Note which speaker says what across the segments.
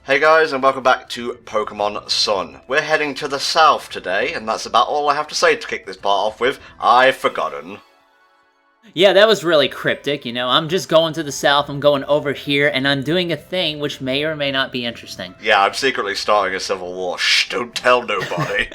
Speaker 1: Hey guys, and welcome back to Pokemon Sun. We're heading to the south today, and that's about all I have to say to kick this part off with. I've forgotten.
Speaker 2: Yeah, that was really cryptic, you know. I'm just going to the south, I'm going over here, and I'm doing a thing which may or may not be interesting.
Speaker 1: Yeah, I'm secretly starting a civil war. Shh, don't tell nobody.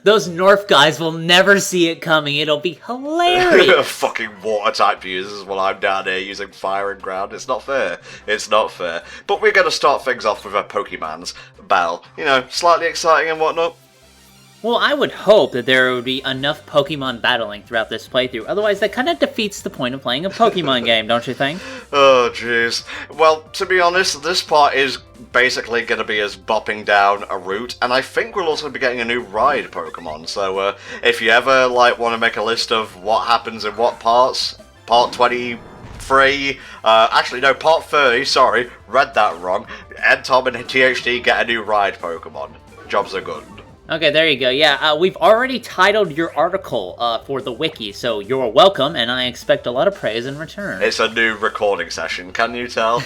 Speaker 2: Those North guys will never see it coming. It'll be hilarious.
Speaker 1: Fucking water-type users while I'm down here using fire and ground. It's not fair. It's not fair. But we're going to start things off with our Pokemons battle. You know, slightly exciting and whatnot.
Speaker 2: Well, I would hope that there would be enough Pokemon battling throughout this playthrough. Otherwise, that kind of defeats the point of playing a Pokemon game, don't you think?
Speaker 1: Oh, jeez. Well, to be honest, this part is basically going to be us bopping down a route, and I think we'll also be getting a new ride Pokemon. So, if you ever, want to make a list of what happens in what parts, part 23, actually, no, part 30, sorry, read that wrong. Ed, Tom, and THD get a new ride Pokemon. Jobs are good.
Speaker 2: Okay, there you go. Yeah, we've already titled your article for the wiki, so you're welcome, and I expect a lot of praise in return.
Speaker 1: It's a new recording session, can you tell?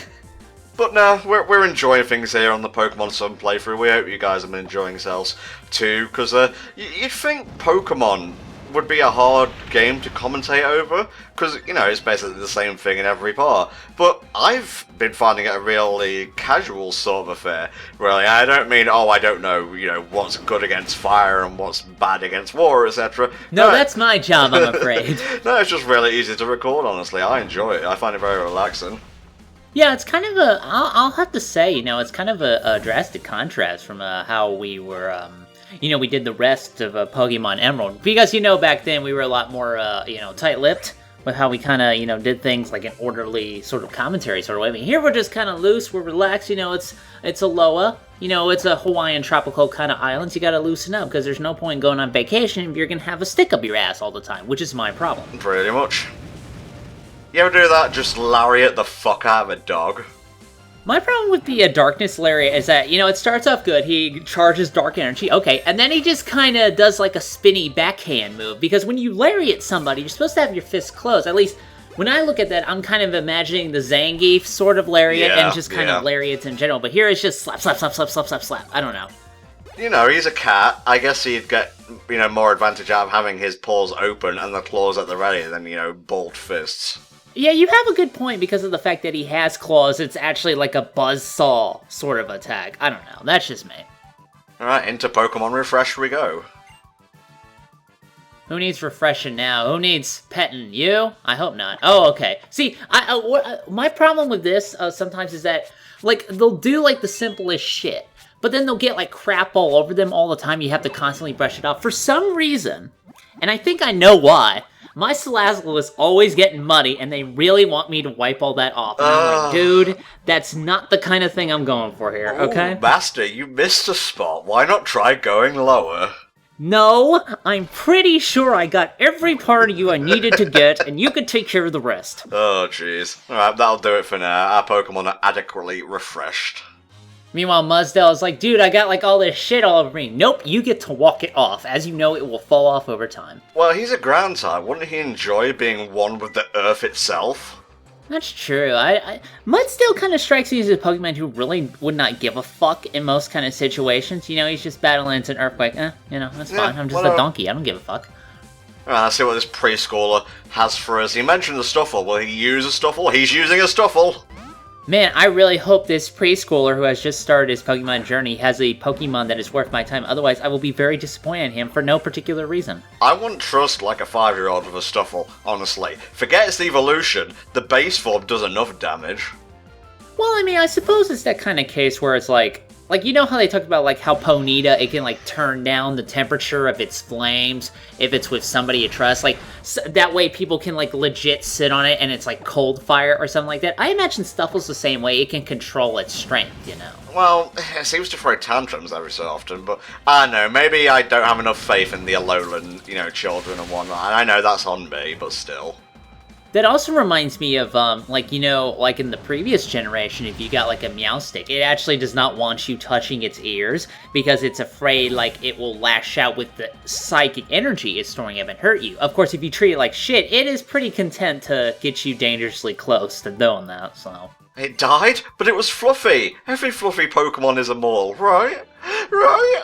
Speaker 1: But no, we're enjoying things here on the Pokemon Sun playthrough. We hope you guys have been enjoying yourselves too, because you'd think Pokemon would be a hard game to commentate over, because, you know, it's basically the same thing in every part. But I've been finding it a really casual sort of affair, really. I don't mean, I don't know, you know, what's good against fire and what's bad against water, etc.
Speaker 2: No, that's my job, I'm afraid.
Speaker 1: No, it's just really easy to record, honestly. I enjoy it. I find it very relaxing.
Speaker 2: Yeah, it's kind of I'll have to say, you know, it's kind of a drastic contrast from how we were, you know, we did the rest of Pokemon Emerald. Because, you know, back then we were a lot more, you know, tight-lipped with how we kind of, you know, did things like an orderly sort of commentary sort of way. I mean, here we're just kind of loose, we're relaxed, you know, it's Alola, you know, it's a Hawaiian tropical kind of island, you gotta loosen up, because there's no point going on vacation if you're gonna have a stick up your ass all the time, which is my problem.
Speaker 1: Pretty much. You ever do that? Just lariat the fuck out of a dog?
Speaker 2: My problem with the Darkness Lariat is that, you know, it starts off good, he charges Dark Energy, okay, and then he just kind of does like a spinny backhand move, because when you Lariat somebody, you're supposed to have your fists closed. At least, when I look at that, I'm kind of imagining the Zangief sort of Lariat, and just kind of Lariats in general, but here it's just slap, slap, slap, slap, slap, slap, slap, I don't know.
Speaker 1: You know, he's a cat. I guess he'd get, you know, more advantage out of having his paws open and the claws at the ready than, you know, balled fists.
Speaker 2: Yeah, you have a good point because of the fact that he has claws. It's actually like a buzzsaw sort of attack. I don't know. That's just me.
Speaker 1: Alright, into Pokemon Refresh we go.
Speaker 2: Who needs refreshing now? Who needs petting? You? I hope not. Oh, okay. See, my problem with this sometimes is that, like, they'll do, like, the simplest shit, but then they'll get, like, crap all over them all the time. You have to constantly brush it off. For some reason, and I think I know why, my Salazzle is always getting muddy, and they really want me to wipe all that off. And I'm like, dude, that's not the kind of thing I'm going for here, okay?
Speaker 1: Master, you missed a spot. Why not try going lower?
Speaker 2: No, I'm pretty sure I got every part of you I needed to get, and you could take care of the rest.
Speaker 1: Oh, jeez. Alright, that'll do it for now. Our Pokemon are adequately refreshed.
Speaker 2: Meanwhile, Muzdell is like, dude, I got like all this shit all over me. Nope, you get to walk it off. As you know, it will fall off over time.
Speaker 1: Well, he's a ground type. Wouldn't he enjoy being one with the earth itself?
Speaker 2: That's true. Muzdell kind of strikes me as a Pokemon who really would not give a fuck in most kind of situations. You know, he's just battling into an earthquake. You know, that's fine. I'm just a donkey. I don't give a fuck.
Speaker 1: Alright, let's see what this preschooler has for us. He mentioned the Stuffle. Will he use a Stuffle? He's using a Stuffle!
Speaker 2: Man, I really hope this preschooler who has just started his Pokemon journey has a Pokemon that is worth my time. Otherwise, I will be very disappointed in him for no particular reason.
Speaker 1: I wouldn't trust like a 5-year-old with a Stuffle, honestly. Forget its evolution, the base form does enough damage.
Speaker 2: Well, I mean, I suppose it's that kind of case where it's like, you know how they talked about, like, how Ponyta, it can, like, turn down the temperature of its flames if it's with somebody you trust? Like, that way people can, like, legit sit on it and it's, like, cold fire or something like that. I imagine Stuffle's the same way. It can control its strength, you know?
Speaker 1: Well, it seems to throw tantrums every so often, but I don't know, maybe I don't have enough faith in the Alolan, you know, children and whatnot. And I know that's on me, but still.
Speaker 2: That also reminds me of, like, you know, like in the previous generation, if you got, like, a Meowstic, it actually does not want you touching its ears because it's afraid, like, it will lash out with the psychic energy it's storing up and hurt you. Of course, if you treat it like shit, it is pretty content to get you dangerously close to doing that, so...
Speaker 1: It died? But it was Fluffy! Every Fluffy Pokemon is immortal, right? Right?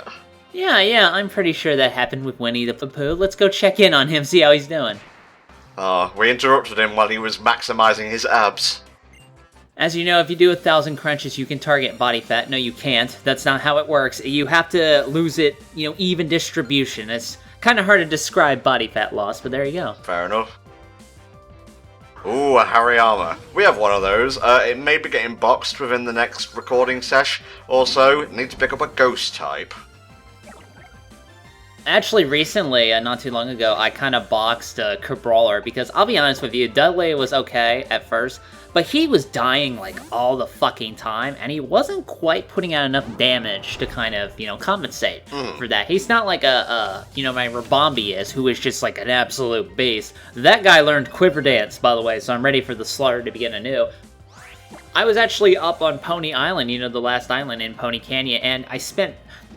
Speaker 2: Yeah, I'm pretty sure that happened with Winnie the Pooh. Let's go check in on him, see how he's doing.
Speaker 1: We interrupted him while he was maximizing his abs.
Speaker 2: As you know, if you do 1,000 crunches, you can target body fat. No, you can't. That's not how it works. You have to lose it, even distribution. It's kind of hard to describe body fat loss, but there you go.
Speaker 1: Fair enough. Ooh, a Hariyama. We have one of those. It may be getting boxed within the next recording sesh. Also, need to pick up a ghost type.
Speaker 2: Actually, recently, not too long ago, I kind of boxed Cabrawler because, I'll be honest with you, Dudley was okay at first, but he was dying, like, all the fucking time, and he wasn't quite putting out enough damage to kind of, compensate for that. He's not like my Rabombi is, who is just, like, an absolute beast. That guy learned Quiver Dance, by the way, so I'm ready for the slaughter to begin anew. I was actually up on Pony Island, the last island in Pony Canyon, and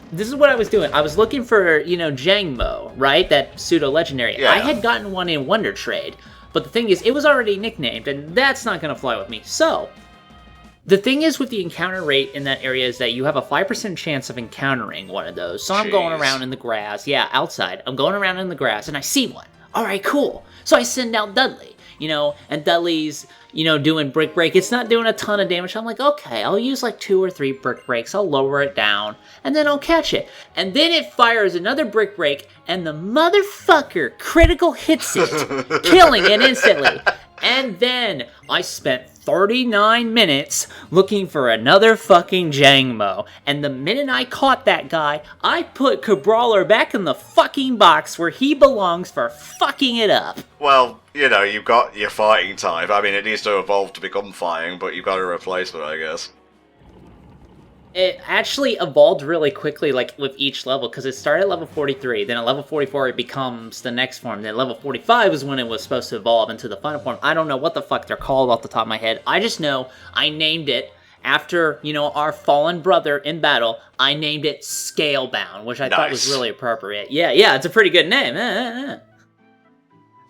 Speaker 2: this is what I was doing. I was looking for, Jangmo-o, right? That pseudo-legendary.
Speaker 1: Yeah.
Speaker 2: I had gotten one in Wonder Trade, but the thing is, it was already nicknamed, and that's not going to fly with me. So, the thing is with the encounter rate in that area is that you have a 5% chance of encountering one of those. So I'm going around in the grass. Yeah, outside. I'm going around in the grass, and I see one. All right, cool. So I send out Dudley, and Dudley's, doing Brick Break. It's not doing a ton of damage. I'm like, okay, I'll use like 2 or 3 Brick Breaks. I'll lower it down, and then I'll catch it. And then it fires another Brick Break, and the motherfucker critical hits it, killing it instantly. And then I spent 39 minutes looking for another fucking Jangmo-o. And the minute I caught that guy, I put Cabrawler back in the fucking box where he belongs for fucking it up.
Speaker 1: Well, you've got your fighting type. I mean, it needs to evolve to become fighting, but you've got a replacement, I guess.
Speaker 2: It actually evolved really quickly, like, with each level, because it started at level 43, then at level 44 it becomes the next form, then level 45 is when it was supposed to evolve into the final form. I don't know what the fuck they're called off the top of my head. I just know I named it after, our fallen brother in battle. I named it Scalebound, which I thought was really appropriate. Yeah, it's a pretty good name.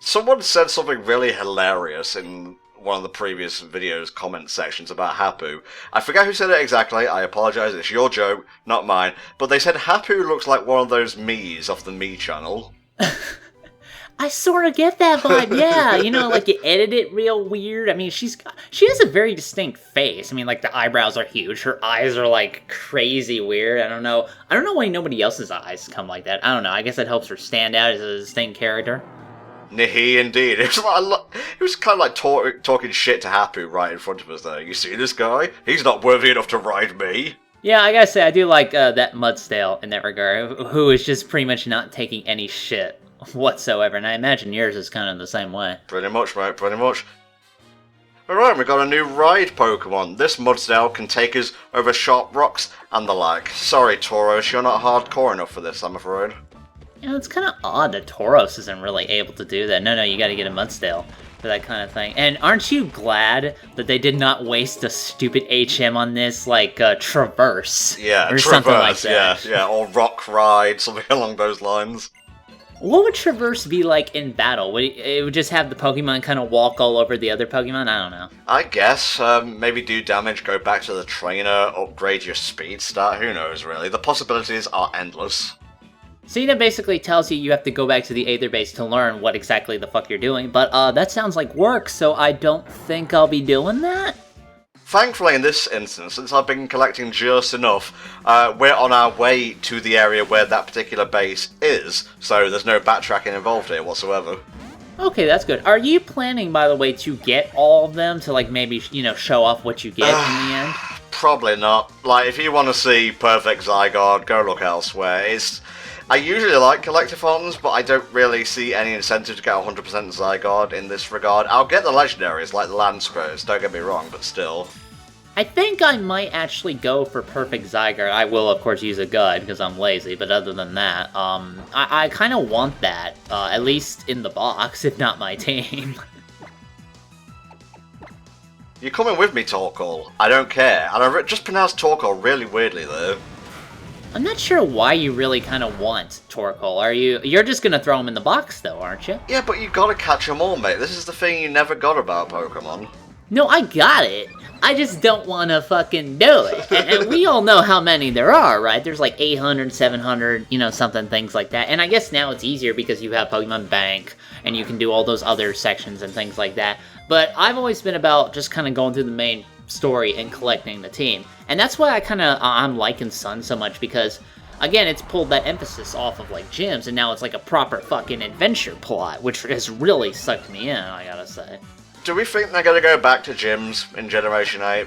Speaker 1: Someone said something really hilarious in one of the previous videos comment sections about Hapu. I forget who said it exactly, I apologise, it's your joke, not mine, but they said Hapu looks like one of those Miis off the Mii channel.
Speaker 2: I sort of get that vibe, yeah. Like you edit it real weird. I mean, she has a very distinct face. I mean, like the eyebrows are huge. Her eyes are like crazy weird. I don't know why nobody else's eyes come like that. I don't know. I guess that helps her stand out as a distinct character.
Speaker 1: Nahi, indeed. It was kind of like talking shit to Hapu right in front of us there. You see this guy? He's not worthy enough to ride me.
Speaker 2: Yeah, I gotta say, I do like that Mudstale in that regard, who is just pretty much not taking any shit whatsoever, and I imagine yours is kind of the same way.
Speaker 1: Pretty much, mate, pretty much. Alright, we got a new ride Pokemon. This Mudstale can take us over sharp rocks and the like. Sorry, Tauros, you're not hardcore enough for this, I'm afraid.
Speaker 2: It's kind of odd that Tauros isn't really able to do that. No, you gotta get a Mudstale for that kind of thing. And aren't you glad that they did not waste a stupid HM on this, like, Traverse?
Speaker 1: Yeah,
Speaker 2: or
Speaker 1: Traverse,
Speaker 2: something like that.
Speaker 1: Yeah, or Rock Ride, something along those lines.
Speaker 2: What would Traverse be like in battle? It would just have the Pokemon kind of walk all over the other Pokemon? I don't know.
Speaker 1: I guess, maybe do damage, go back to the trainer, upgrade your speed stat, who knows really. The possibilities are endless.
Speaker 2: So that basically tells you have to go back to the Aether base to learn what exactly the fuck you're doing, but that sounds like work, so I don't think I'll be doing that.
Speaker 1: Thankfully in this instance, since I've been collecting just enough, we're on our way to the area where that particular base is, so there's no backtracking involved here whatsoever.
Speaker 2: Okay, that's good. Are you planning, by the way, to get all of them to, like, maybe, show off what you get in the end?
Speaker 1: Probably not. Like, if you want to see Perfect Zygarde, go look elsewhere. I usually like collectathons, but I don't really see any incentive to get 100% Zygarde in this regard. I'll get the legendaries, like the Land Spirits, don't get me wrong, but still.
Speaker 2: I think I might actually go for Perfect Zygarde. I will, of course, use a guide, because I'm lazy, but other than that, I kind of want that, at least in the box, if not my team.
Speaker 1: You're coming with me, Torkoal. I don't care. And I just pronounced Torkoal really weirdly, though.
Speaker 2: I'm not sure why you really kind of want Torkoal. You're just gonna throw him in the box, though, aren't you?
Speaker 1: Yeah, but you gotta catch them all, mate. This is the thing you never got about Pokemon.
Speaker 2: No, I got it. I just don't want to fucking do it. And we all know how many there are, right? There's like 800, 700, something, things like that. And I guess now it's easier because you have Pokemon Bank, and you can do all those other sections and things like that. But I've always been about just kind of going through the main story and collecting the team. And that's why I'm liking Sun so much, because, again, it's pulled that emphasis off of, like, gyms, and now it's like a proper fucking adventure plot, which has really sucked me in, I gotta say.
Speaker 1: Do we think they're going to go back to gyms in Generation 8?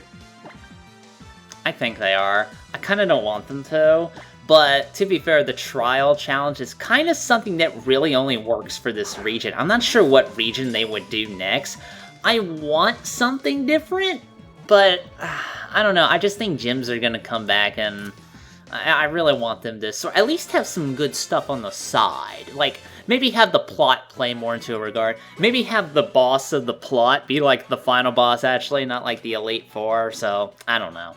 Speaker 2: I think they are. I kind of don't want them to, but to be fair, the trial challenge is kind of something that really only works for this region. I'm not sure what region they would do next. I want something different, but I don't know. I just think gyms are going to come back, and I really want them to at least have some good stuff on the side. Like, maybe have the plot play more into a regard. Maybe have the boss of the plot be like the final boss, actually, not like the Elite Four, so I don't know.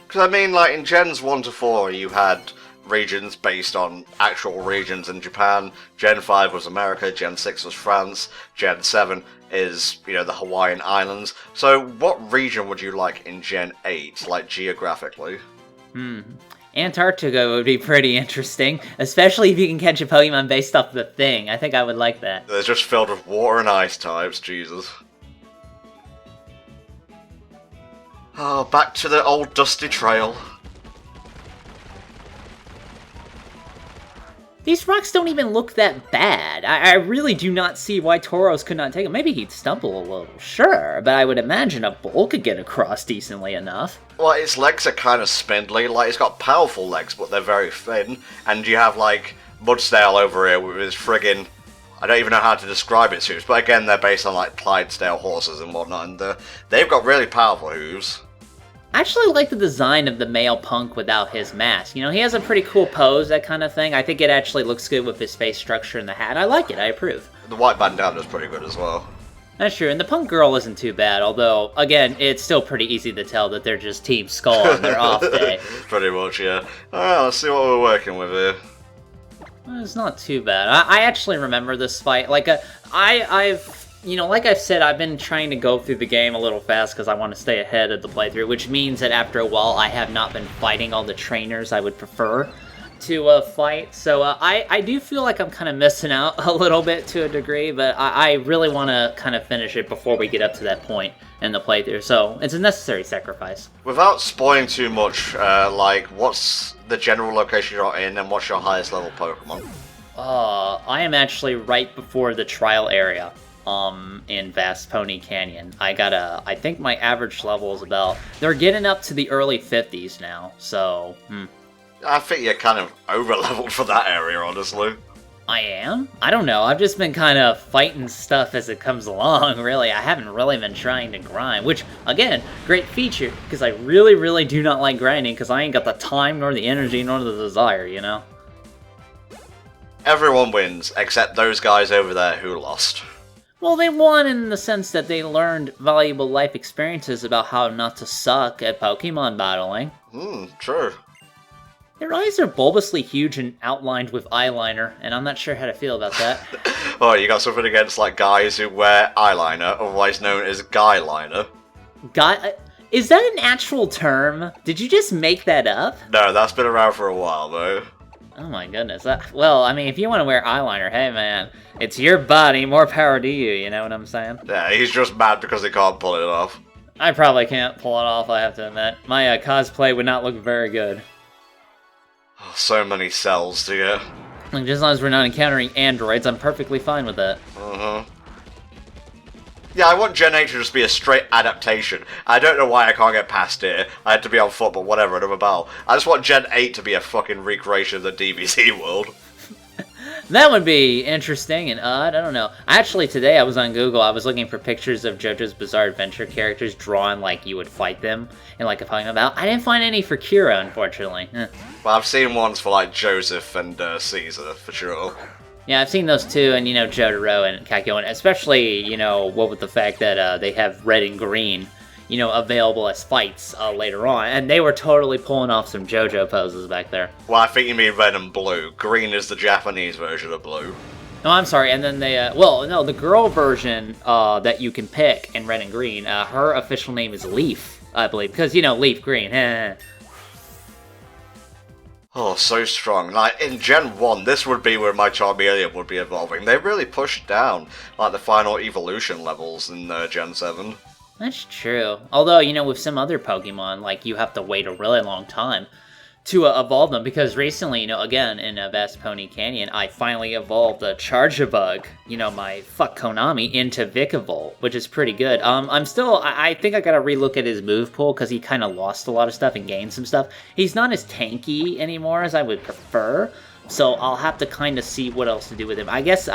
Speaker 1: Because, I mean, like, in Gens 1 to 4, you had regions based on actual regions in Japan. Gen 5 was America, Gen 6 was France, Gen 7 is, the Hawaiian Islands. So, what region would you like in Gen 8, like, geographically?
Speaker 2: Antarctica would be pretty interesting, especially if you can catch a Pokemon based off the thing. I think I would like that.
Speaker 1: They're just filled with water and ice types, Jesus. Oh, back to the old dusty trail.
Speaker 2: These rocks don't even look that bad. I really do not see why Tauros could not take them. Maybe he'd stumble a little, sure, but I would imagine a bull could get across decently enough.
Speaker 1: Well, its legs are kind of spindly. Like, it's got powerful legs, but they're very thin. And you have, like, Mudsdale over here with his friggin'... I don't even know how to describe its hooves, but again, they're based on, like, Clydesdale horses and whatnot, and they've got really powerful hooves.
Speaker 2: I actually like the design of the male punk without his mask. He has a pretty cool pose, that kind of thing. I think it actually looks good with his face structure and the hat. I like it, I approve.
Speaker 1: The white bandana is pretty good as well.
Speaker 2: That's true, and the punk girl isn't too bad, although, again, it's still pretty easy to tell that they're just Team Skull on their off day.
Speaker 1: Pretty much, yeah. Alright, let's see what we're working with here.
Speaker 2: It's not too bad. I actually remember this fight. Like, like I've said, I've been trying to go through the game a little fast because I want to stay ahead of the playthrough, which means that after a while I have not been fighting all the trainers I would prefer to fight. So I do feel like I'm kind of missing out a little bit to a degree, but I really want to kind of finish it before we get up to that point in the playthrough. So it's a necessary sacrifice.
Speaker 1: Without spoiling too much, what's the general location you're in and what's your highest level Pokemon?
Speaker 2: I am actually right before the trial area. In Vast Pony Canyon. I think my average level is they're getting up to the early 50s now, so,
Speaker 1: I think you're kind of over-leveled for that area, honestly.
Speaker 2: I am? I don't know, I've just been kind of fighting stuff as it comes along, really. I haven't really been trying to grind, which, again, great feature, because I really, really do not like grinding, because I ain't got the time, nor the energy, nor the desire,
Speaker 1: Everyone wins, except those guys over there who lost.
Speaker 2: Well, they won in the sense that they learned valuable life experiences about how not to suck at Pokemon battling.
Speaker 1: True.
Speaker 2: Their eyes are bulbously huge and outlined with eyeliner, and I'm not sure how to feel about that.
Speaker 1: Oh, you got something against, like, guys who wear eyeliner, otherwise known as guy-liner?
Speaker 2: Is that an actual term? Did you just make that up?
Speaker 1: No, that's been around for a while, though.
Speaker 2: Oh my goodness. Well, I mean, if you want to wear eyeliner, hey man, it's your body, more power to you know what I'm saying?
Speaker 1: Yeah, he's just mad because he can't pull it off.
Speaker 2: I probably can't pull it off, I have to admit. My cosplay would not look very good.
Speaker 1: Oh, so many cells to get.
Speaker 2: Like, just as long as we're not encountering androids, I'm perfectly fine with that.
Speaker 1: Yeah, I want Gen 8 to just be a straight adaptation. I don't know why I can't get past it. I had to be on foot, but whatever, I'm about. I just want Gen 8 to be a fucking recreation of the DBZ world.
Speaker 2: That would be interesting and odd, I don't know. Actually, today I was on Google, I was looking for pictures of JoJo's Bizarre Adventure characters drawn like you would fight them in like a Pokemon battle. I didn't find any for Kira, unfortunately.
Speaker 1: Well, I've seen ones for like Joseph and Caesar, for sure.
Speaker 2: Yeah, I've seen those too, and Jotaro and Kakyo, and especially, what with the fact that they have red and green, available as fights later on, and they were totally pulling off some JoJo poses back there.
Speaker 1: Well, I think you mean red and blue. Green is the Japanese version of blue.
Speaker 2: No, I'm sorry. And then they, well, no, the girl version that you can pick in red and green, her official name is Leaf, I believe, because, you know, Leaf Green.
Speaker 1: Oh, so strong. Like, in Gen 1, this would be where my Charmeleon would be evolving. They really pushed down, like, the final evolution levels in Gen 7.
Speaker 2: That's true. Although, you know, with some other Pokemon, like, you have to wait a really long time to evolve them, because recently, you know, again, in Vast Pony Canyon, I finally evolved a Charjabug, you know, my fuck Konami, into Vikavolt, which is pretty good. I think I gotta relook at his move pool, because he kind of lost a lot of stuff and gained some stuff. He's not as tanky anymore as I would prefer, so I'll have to kind of see what else to do with him. I guess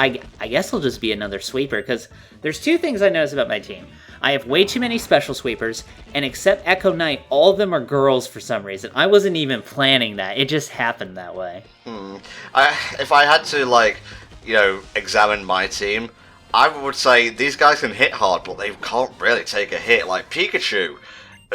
Speaker 2: he'll just be another sweeper, because there's two things I notice about my team. I have way too many special sweepers, and except Echo Knight, all of them are girls for some reason. I wasn't even planning that. It just happened that way.
Speaker 1: If I had to, like, you know, examine my team, I would say these guys can hit hard, but they can't really take a hit. Like Pikachu,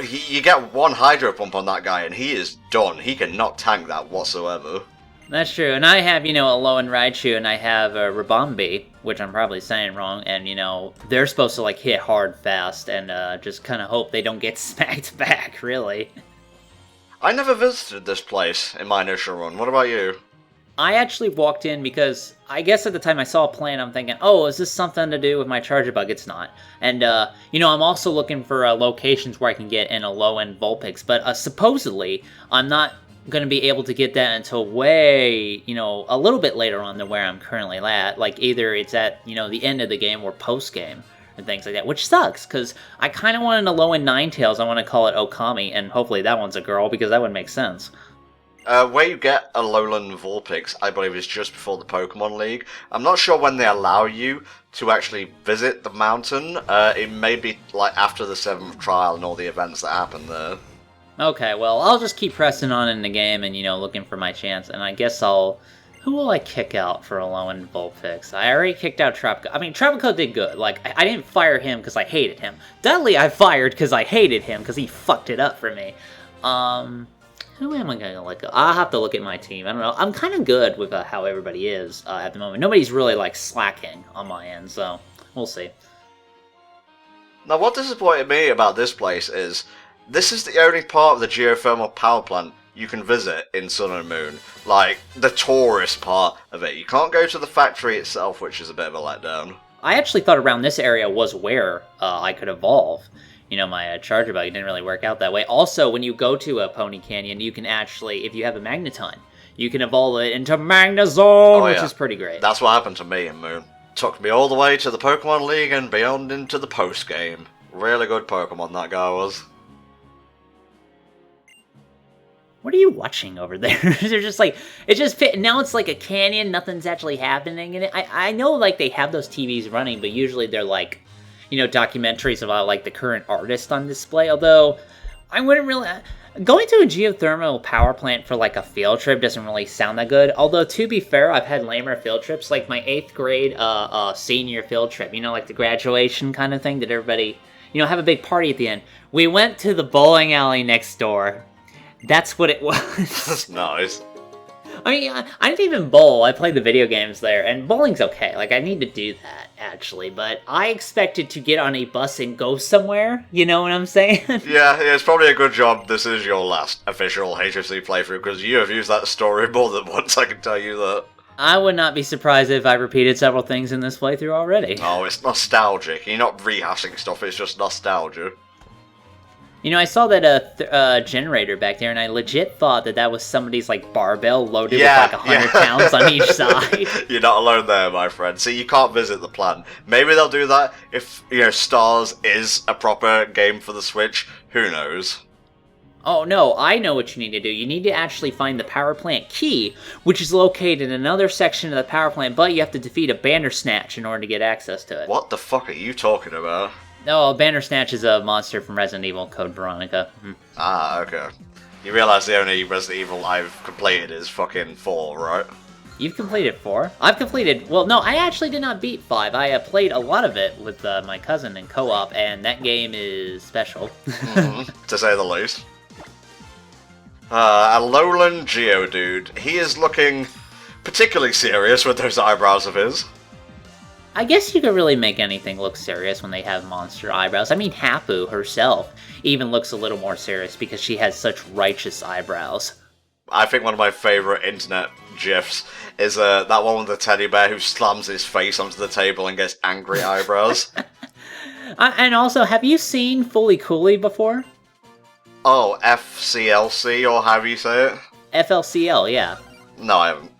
Speaker 1: you get one Hydro Pump on that guy, and he is done. He cannot tank that whatsoever.
Speaker 2: That's true, and I have, you know, Alolan Raichu, and I have Rabombi, which I'm probably saying wrong, and, you know, they're supposed to, like, hit hard fast, and just kind of hope they don't get smacked back, really.
Speaker 1: I never visited this place in my initial run. What about you?
Speaker 2: I actually walked in because I guess at the time I saw a plan, I'm thinking, oh, is this something to do with my Charjabug? It's not. And, you know, I'm also looking for locations where I can get in a low-end Vulpix, but supposedly I'm not going to be able to get that until way, you know, a little bit later on than where I'm currently at. Like, either it's at, you know, the end of the game or post-game and things like that, which sucks, because I kind of wanted a low-end Ninetales. I want to call it Okami, and hopefully that one's a girl, because that would make sense.
Speaker 1: Where you get a lowland Vulpix, I believe, is just before the Pokemon League. I'm not sure when they allow you to actually visit the mountain. It may be, like, after the 7th trial and all the events that happen there.
Speaker 2: Okay, well, I'll just keep pressing on in the game and, you know, looking for my chance, and I guess who will I kick out for a low-end Vulpix? I already kicked out Tropico. I mean, Tropico did good. Like, I didn't fire him because I hated him. Dudley I fired because I hated him, because he fucked it up for me. Who am I going to let go? I'll have to look at my team. I don't know. I'm kind of good with how everybody is at the moment. Nobody's really, like, slacking on my end, so we'll see.
Speaker 1: Now, what disappointed me about this place is this is the only part of the geothermal power plant you can visit in Sun and Moon. Like, the tourist part of it. You can't go to the factory itself, which is a bit of a letdown.
Speaker 2: I actually thought around this area was where I could evolve. You know, my Charjabug didn't really work out that way. Also, when you go to Pony Canyon, you can actually, if you have a Magneton, you can evolve it into Magnezone, which is pretty great.
Speaker 1: That's what happened to me in Moon. Took me all the way to the Pokemon League and beyond into the post-game. Really good Pokemon that guy was.
Speaker 2: What are you watching over there? They're just like, it just fit. Now it's like a canyon, nothing's actually happening in it. I know, like, they have those TVs running, but usually they're like, you know, documentaries about, like, the current artist on display. Although, I wouldn't really... Going to a geothermal power plant for, like, a field trip doesn't really sound that good. Although, to be fair, I've had lamer field trips. Like, my 8th grade senior field trip. You know, like the graduation kind of thing that everybody, you know, have a big party at the end. We went to the bowling alley next door. That's what it was.
Speaker 1: That's nice.
Speaker 2: I mean, I didn't even bowl. I played the video games there, and bowling's okay. Like, I need to do that, actually. But I expected to get on a bus and go somewhere. You know what I'm saying?
Speaker 1: Yeah, it's probably a good job this is your last official HFC playthrough, because you have used that story more than once, I can tell you that.
Speaker 2: I would not be surprised if I repeated several things in this playthrough already.
Speaker 1: Oh, it's nostalgic. You're not rehashing stuff, it's just nostalgia.
Speaker 2: You know, I saw that generator back there, and I legit thought that was somebody's, like, barbell loaded with, like, 100 pounds on each side.
Speaker 1: You're not alone there, my friend. See, you can't visit the plant. Maybe they'll do that if, you know, Stars is a proper game for the Switch. Who knows?
Speaker 2: Oh, no, I know what you need to do. You need to actually find the power plant key, which is located in another section of the power plant, but you have to defeat a Bandersnatch in order to get access to it.
Speaker 1: What the fuck are you talking about?
Speaker 2: No, Bandersnatch is a monster from Resident Evil Code Veronica.
Speaker 1: Ah, okay. You realise the only Resident Evil I've completed is fucking 4, right?
Speaker 2: You've completed 4? I've completed... Well, no, I actually did not beat 5. I played a lot of it with my cousin in co-op, and that game is special.
Speaker 1: To say the least. A lowland Geodude. He is looking particularly serious with those eyebrows of his.
Speaker 2: I guess you could really make anything look serious when they have monster eyebrows. I mean, Hapu herself even looks a little more serious because she has such righteous eyebrows.
Speaker 1: I think one of my favourite internet GIFs is that one with the teddy bear who slams his face onto the table and gets angry eyebrows.
Speaker 2: And also, have you seen Fully Cooley before?
Speaker 1: Oh, FCLC, or however you say it?
Speaker 2: FLCL, yeah.
Speaker 1: No, I haven't.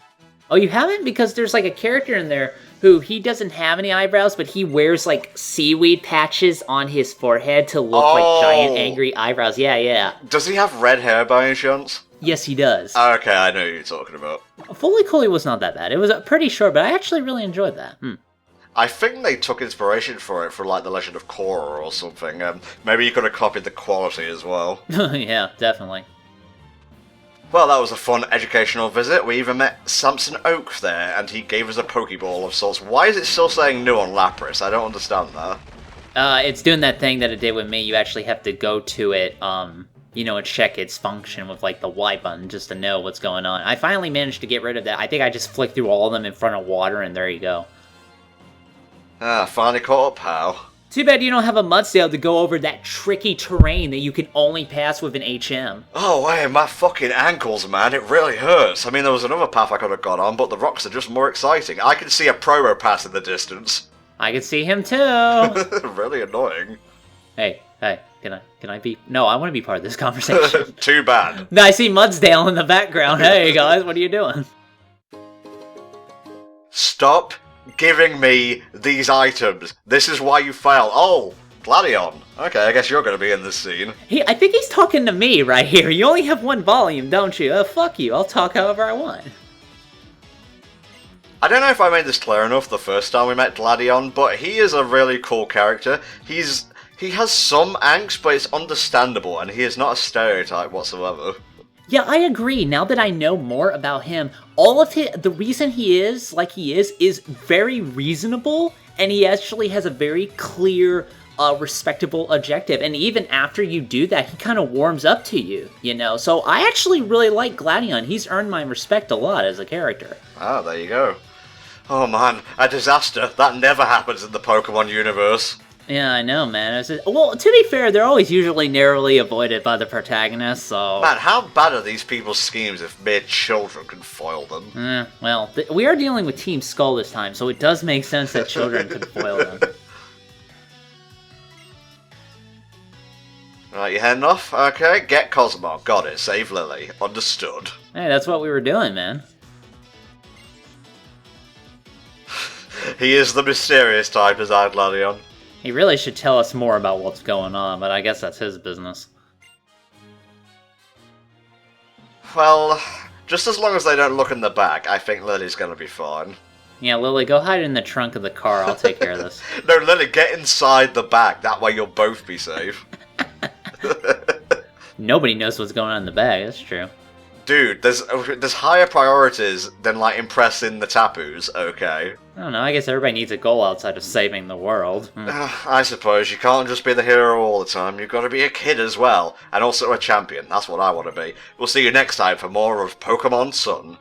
Speaker 2: Oh, you haven't? Because there's like a character in there who he doesn't have any eyebrows, but he wears like seaweed patches on his forehead to look like giant angry eyebrows. Yeah, yeah.
Speaker 1: Does he have red hair by any chance?
Speaker 2: Yes, he does.
Speaker 1: Okay, I know who you're talking about.
Speaker 2: Fully Cooley was not that bad. It was pretty short, but I actually really enjoyed that.
Speaker 1: I think they took inspiration for it from like The Legend of Korra or something. Maybe you could have copied the quality as well.
Speaker 2: Yeah, definitely.
Speaker 1: Well, that was a fun educational visit. We even met Samson Oak there, and he gave us a Pokeball of sorts. Why is it still saying new on Lapras? I don't understand that.
Speaker 2: It's doing that thing that it did with me. You actually have to go to it, you know, and check its function with, like, the Y button just to know what's going on. I finally managed to get rid of that. I think I just flicked through all of them in front of water, and there you go.
Speaker 1: Ah, finally caught up, pal.
Speaker 2: Too bad you don't have a Mudsdale to go over that tricky terrain that you can only pass with an HM.
Speaker 1: Oh, hey, my fucking ankles, man. It really hurts. I mean, there was another path I could have gone on, but the rocks are just more exciting. I can see a Promo pass in the distance.
Speaker 2: I can see him too.
Speaker 1: Really annoying.
Speaker 2: Hey, can I be... No, I want to be part of this conversation.
Speaker 1: Too bad.
Speaker 2: No, I see Mudsdale in the background. Hey, guys, what are you doing?
Speaker 1: Stop giving me these items. This is why you fail. Oh, Gladion. Okay, I guess you're going to be in this scene.
Speaker 2: I think he's talking to me right here. You only have one volume, don't you? Fuck you. I'll talk however I want.
Speaker 1: I don't know if I made this clear enough the first time we met Gladion, but he is a really cool character. He has some angst, but it's understandable, and he is not a stereotype whatsoever.
Speaker 2: Yeah, I agree. Now that I know more about him, all of the reason he is like he is very reasonable, and he actually has a very clear, respectable objective. And even after you do that, he kind of warms up to you, you know? So I actually really like Gladion. He's earned my respect a lot as a character.
Speaker 1: Ah, there you go. Oh man, a disaster. That never happens in the Pokemon universe.
Speaker 2: Yeah, I know, man. Well, to be fair, they're always usually narrowly avoided by the protagonist, so...
Speaker 1: Man, how bad are these people's schemes if mere children can foil them?
Speaker 2: Well, we are dealing with Team Skull this time, so it does make sense that children could foil them.
Speaker 1: Right, you heading off? Okay, get Cosmo. Got it. Save Lily. Understood.
Speaker 2: Hey, that's what we were doing, man.
Speaker 1: He is the mysterious type, is our Gladion.
Speaker 2: He really should tell us more about what's going on, but I guess that's his business.
Speaker 1: Well, just as long as they don't look in the back, I think Lily's gonna be fine.
Speaker 2: Yeah, Lily, go hide in the trunk of the car. I'll take care of this.
Speaker 1: No, Lily, get inside the back. That way you'll both be safe.
Speaker 2: Nobody knows what's going on in the bag, that's true.
Speaker 1: Dude, there's higher priorities than, like, impressing the Tapus, okay?
Speaker 2: I don't know, I guess everybody needs a goal outside of saving the world.
Speaker 1: I suppose you can't just be the hero all the time, you've got to be a kid as well, and also a champion, that's what I want to be. We'll see you next time for more of Pokemon Sun.